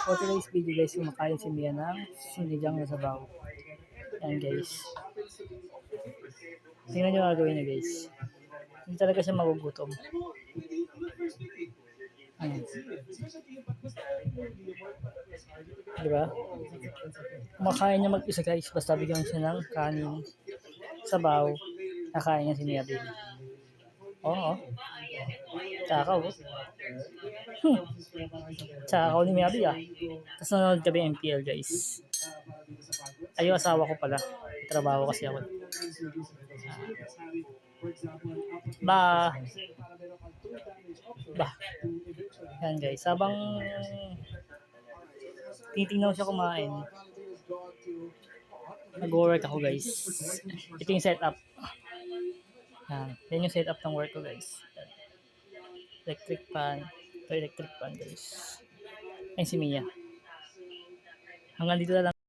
For today's video guys, kumakain si Mia ng sinigang na sabaw. Yan guys. Tingnan nyo gagawin niya guys. Hindi talaga siya magugutom. Ayan. Diba? Kumakain niya mag-isa guys. Basta bigyan siya ng kanin, sabaw, nakain niya si Mia Baby. Oo. Tsakaw. Tsakaw ni Mia Baby ah. Tapos nanonood kami MPL guys. Ayo asawa ko pala. Trabaho kasi ako. Ba. Ba. Yan guys. Habang titingnan siya kumain, nag-work ako guys. Ito yung setup. Yan yung setup ng work ko guys. Electric fan. Ito electric fan guys. Ayun si Mia. Hanggang dito na lang.